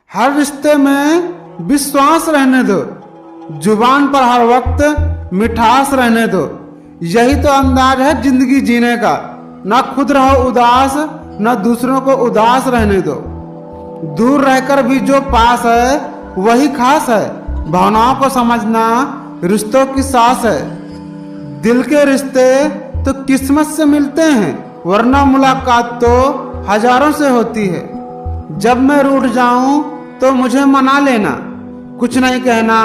हर रिश्ते में विश्वास रहने दो, जुबान पर हर वक्त मिठास रहने दो। यही तो अंदाज है जिंदगी जीने का। ना खुद रहो उदास, ना दूसरों को उदास रहने दो। दूर रहकर भी जो पास है वही खास है। भावनाओं को समझना रिश्तों की सांस है। दिल के रिश्ते तो किस्मत से मिलते हैं, वरना मुलाकात तो हजारों से होती है। जब मैं रूठ जाऊं तो मुझे मना लेना, कुछ नहीं कहना,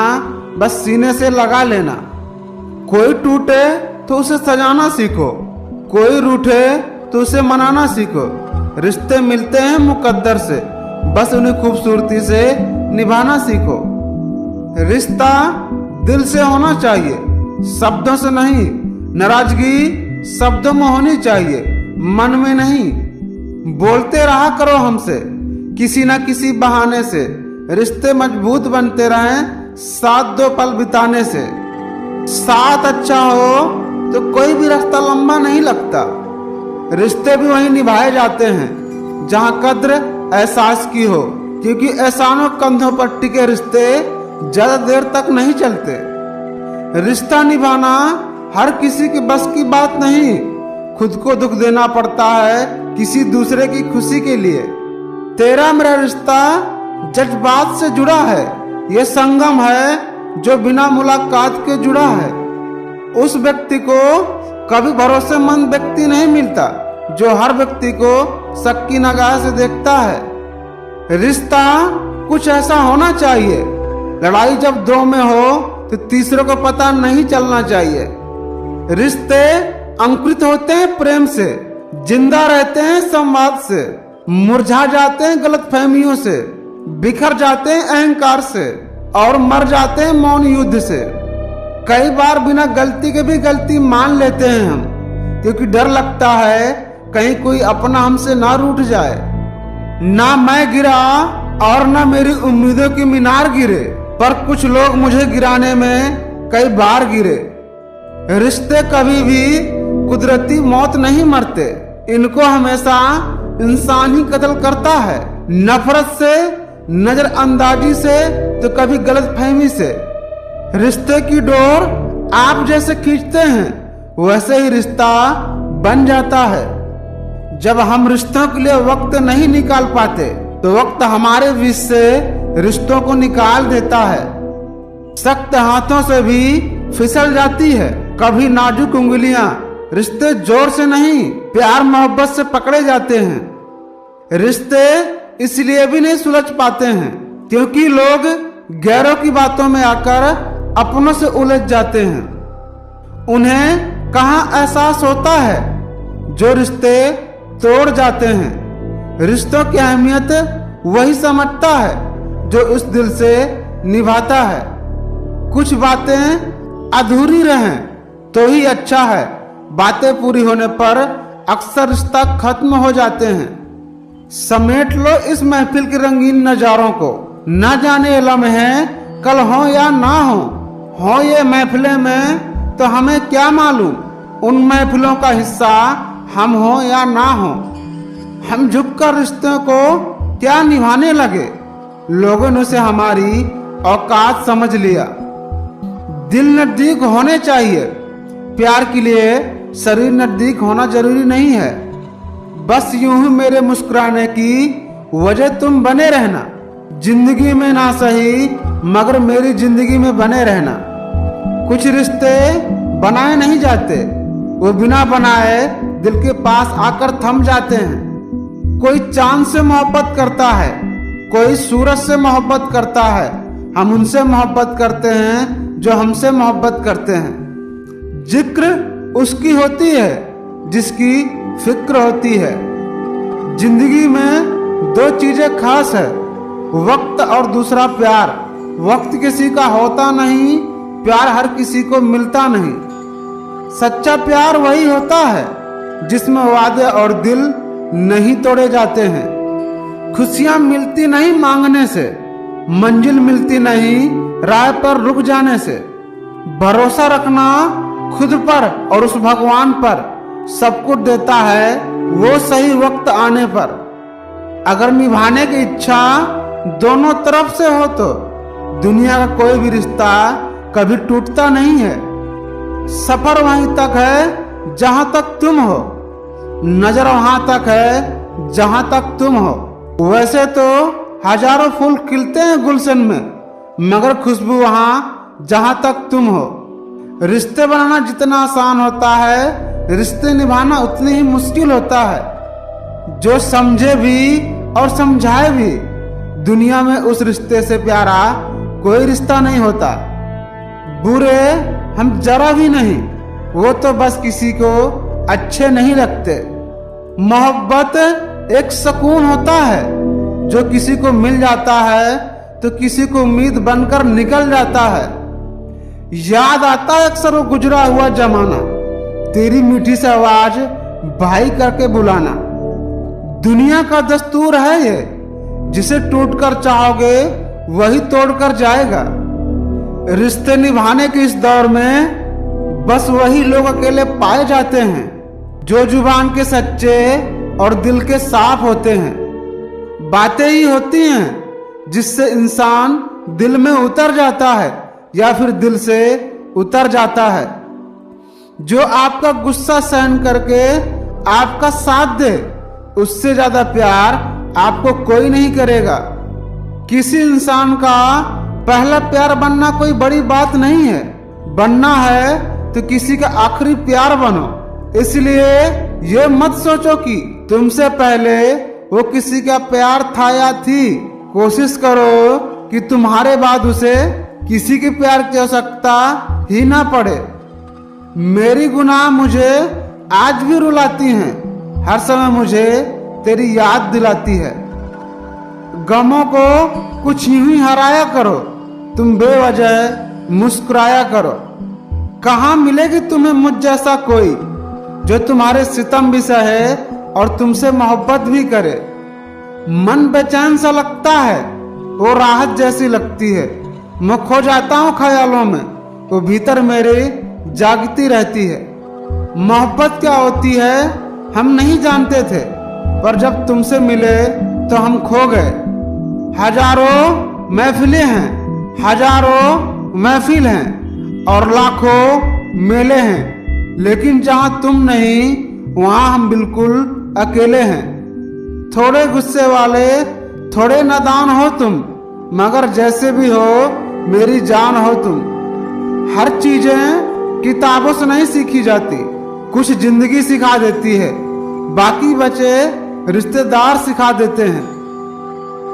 बस सीने से लगा लेना। कोई टूटे तो उसे सजाना सीखो, कोई रूठे तो उसे मनाना सीखो। रिश्ते मिलते हैं मुकद्दर से, बस उन्हें खूबसूरती से निभाना सीखो। रिश्ता दिल से होना चाहिए, शब्दों से नहीं। नाराजगी शब्दों में होनी चाहिए, मन में नहीं। बोलते रहा करो हमसे किसी न किसी बहाने से। रिश्ते मजबूत बनते रहें साथ दो पल बिताने से। साथ अच्छा हो तो कोई भी रास्ता लंबा नहीं लगता। रिश्ते भी वहीं निभाए जाते हैं जहाँ कद्र एहसास की हो, क्योंकि एहसानों कंधों पर टिके रिश्ते ज्यादा देर तक नहीं चलते। रिश्ता निभाना हर किसी के बस की बात नहीं। खुद को दुख देना पड़ता है किसी दूसरे की खुशी के लिए। तेरा मेरा रिश्ता जज्बात से जुड़ा है, ये संगम है जो बिना मुलाकात के जुड़ा है। उस व्यक्ति को कभी भरोसेमंद व्यक्ति नहीं मिलता जो हर व्यक्ति को शक की निगाह से देखता है। रिश्ता कुछ ऐसा होना चाहिए, लड़ाई जब दो में हो तो तीसरे को पता नहीं चलना चाहिए। रिश्ते अंकुरित होते हैं प्रेम से, जिंदा रहते हैं संवाद से, मुरझा जाते हैं गलतफहमियों से, बिखर जाते हैं अहंकार से और मर जाते हैं मौन युद्ध से। कई बार बिना गलती के भी गलती मान लेते हैं हम, क्योंकि डर लगता है कहीं कोई अपना हमसे ना रूठ जाए। ना मैं गिरा और ना मेरी उम्मीदों की मीनार गिरे, पर कुछ लोग मुझे गिराने में कई बार गिरे। रिश्ते कभी भी कुदरती मौत नहीं मरते, इनको हमेशा इंसान ही कत्ल करता है। नफरत से, नजरअंदाजी से, तो कभी गलतफहमी से। रिश्ते की डोर आप जैसे खींचते हैं वैसे ही रिश्ता बन जाता है। जब हम रिश्तों के लिए वक्त नहीं निकाल पाते तो वक्त हमारे बीच से रिश्तों को निकाल देता है। सख्त हाथों से भी फिसल जाती है कभी नाजुक उंगलियां। रिश्ते जोर से नहीं, प्यार मोहब्बत से पकड़े जाते हैं। रिश्ते इसलिए भी नहीं सुलझ पाते हैं क्योंकि लोग गैरों की बातों में आकर अपनों से उलझ जाते हैं। उन्हें कहाँ एहसास होता है जो रिश्ते तोड़ जाते हैं। रिश्तों की अहमियत वही समझता है जो उस दिल से निभाता है। कुछ बातें अधूरी रहें तो ही अच्छा है, बातें पूरी होने पर अक्सर रिश्ता खत्म हो जाते हैं। समेट लो इस महफिल के रंगीन नजारों को, न जाने लम्हे कल हो या ना हो ये महफिलें में तो हमें क्या मालूम उन महफिलों का हिस्सा हम हो या ना हो। हम झुककर रिश्तों को क्या निभाने लगे, लोगों ने उसे हमारी औकात समझ लिया। दिल नजदीक होने चाहिए, प्यार के लिए शरीर नजदीक होना जरूरी नहीं है। बस यूं ही मेरे मुस्कुराने की वजह तुम बने रहना। जिंदगी में ना सही मगर मेरी जिंदगी में बने रहना। कुछ रिश्ते बनाए नहीं जाते, वो बिना बनाए दिल के पास आकर थम जाते हैं। कोई चांद से मोहब्बत करता है, कोई सूरज से मोहब्बत करता है। हम उनसे मोहब्बत करते हैं जो हमसे मोहब्बत करते हैं। जिक्र उसकी होती है जिसकी फिक्र होती है। जिंदगी में दो चीजें खास है, वक्त और दूसरा प्यार। वक्त किसी का होता नहीं, प्यार हर किसी को मिलता नहीं। सच्चा प्यार वही होता है जिसमें वादे और दिल नहीं तोड़े जाते हैं। खुशियां मिलती नहीं मांगने से, मंजिल मिलती नहीं राह पर रुक जाने से। भरोसा रखना खुद पर और उस भगवान पर, सब कुछ देता है वो सही वक्त आने पर। अगर निभाने की इच्छा दोनों तरफ से हो तो दुनिया का कोई भी रिश्ता कभी टूटता नहीं है। सफर वहीं तक है जहां तक तुम हो, नजर वहां तक है जहां तक तुम हो। वैसे तो हजारों फूल खिलते हैं गुलशन में, मगर खुशबू वहां जहां तक तुम हो। रिश्ते बनाना जितना आसान होता है, रिश्ते निभाना उतनी ही मुश्किल होता है। जो समझे भी और समझाए भी, दुनिया में उस रिश्ते से प्यारा कोई रिश्ता नहीं होता। बुरे हम जरा भी नहीं, वो तो बस किसी को अच्छे नहीं लगते। मोहब्बत एक सुकून होता है, जो किसी को मिल जाता है तो किसी को उम्मीद बनकर निकल जाता है। याद आता है अक्सर वो गुजरा हुआ जमाना, तेरी मीठी सी आवाज भाई करके बुलाना। दुनिया का दस्तूर है ये, जिसे टूट कर चाहोगे वही तोड़कर जाएगा। रिश्ते निभाने के इस दौर में बस वही लोग अकेले पाए जाते हैं, जो जुबान के सच्चे और दिल के साफ होते हैं। बातें ही होती हैं जिससे इंसान दिल में उतर जाता है या फिर दिल से उतर जाता है। जो आपका गुस्सा सहन करके आपका साथ दे, उससे ज्यादा प्यार आपको कोई नहीं करेगा। किसी इंसान का पहला प्यार बनना कोई बड़ी बात नहीं है, बनना है तो किसी का आखिरी प्यार बनो। इसलिए ये मत सोचो कि तुमसे पहले वो किसी का प्यार था या थी। कोशिश करो कि तुम्हारे बाद उसे किसी के प्यार की आवश्यकता ही ना पड़े। मेरी गुनाह मुझे आज भी रुलाती हैं, हर समय मुझे तेरी याद दिलाती है। गमों को कुछ यूं ही हराया करो, तुम बेवजह मुस्कुराया करो। कहाँ मिलेगी तुम्हें मुझ जैसा कोई, जो तुम्हारे सितम भी सहे और तुमसे मोहब्बत भी करे। मन बेचैन सा लगता है, वो राहत जैसी लगती है। मैं खो जाता हूँ ख्यालों में, वो भीतर मेरे जागती रहती है। मोहब्बत क्या होती है हम नहीं जानते थे, पर जब तुमसे मिले तो हम खो गए। हजारों महफिलें हैं, हजारों महफिल हैं और लाखों मेले हैं, लेकिन जहां तुम नहीं वहां हम बिल्कुल अकेले हैं। थोड़े गुस्से वाले, थोड़े नादान हो तुम, मगर जैसे भी हो मेरी जान हो तुम। हर चीजें किताबों से नहीं सीखी जाती, कुछ जिंदगी सिखा देती है, बाकी बचे रिश्तेदार सिखा देते हैं।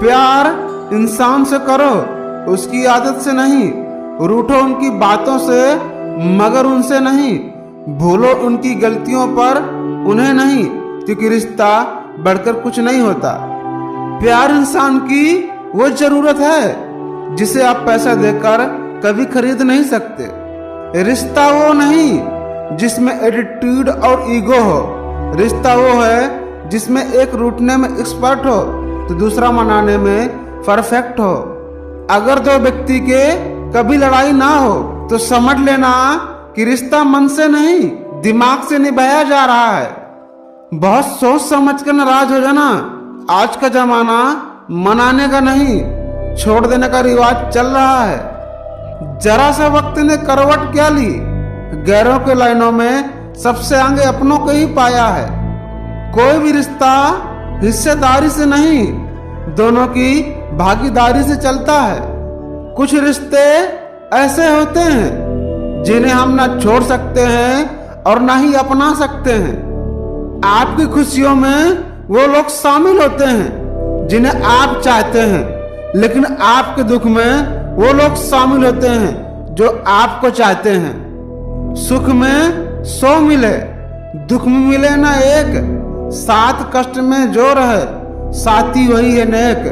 प्यार इंसान से करो, उसकी आदत से नहीं। रूठो उनकी बातों से, मगर उनसे नहीं। भूलो उनकी गलतियों पर, उन्हें नहीं, क्योंकि रिश्ता बढ़कर कुछ नहीं होता। प्यार इंसान की वो जरूरत है जिसे आप पैसा देकर कभी खरीद नहीं सकते। रिश्ता वो नहीं जिसमें एटीट्यूड और ईगो हो। रिश्ता वो है जिसमें एक रूठने में एक्सपर्ट हो तो दूसरा मनाने में परफेक्ट हो। अगर दो व्यक्ति के कभी लड़ाई ना हो तो समझ लेना कि रिश्ता मन से नहीं दिमाग से निभाया जा रहा है। बहुत सोच समझ कर नाराज हो जाना। आज का जमाना मनाने का नहीं, छोड़ देने का रिवाज चल रहा है। जरा सा वक्त ने करवट क्या ली, गैरों के लाइनों में सबसे आगे अपनों को ही पाया है। कोई भी रिश्ता हिस्सेदारी से नहीं, दोनों की भागीदारी से चलता है। कुछ रिश्ते ऐसे होते हैं जिन्हें हम ना छोड़ सकते हैं और ना ही अपना सकते हैं। आपकी खुशियों में वो लोग शामिल होते हैं जिन्हें आप चाहते हैं, लेकिन आपके दुख में वो लोग शामिल होते हैं जो आपको चाहते हैं। सुख में 100 मिले, दुख में मिले ना एक। साथ कष्ट में जो रहे, साथी वही है नेक।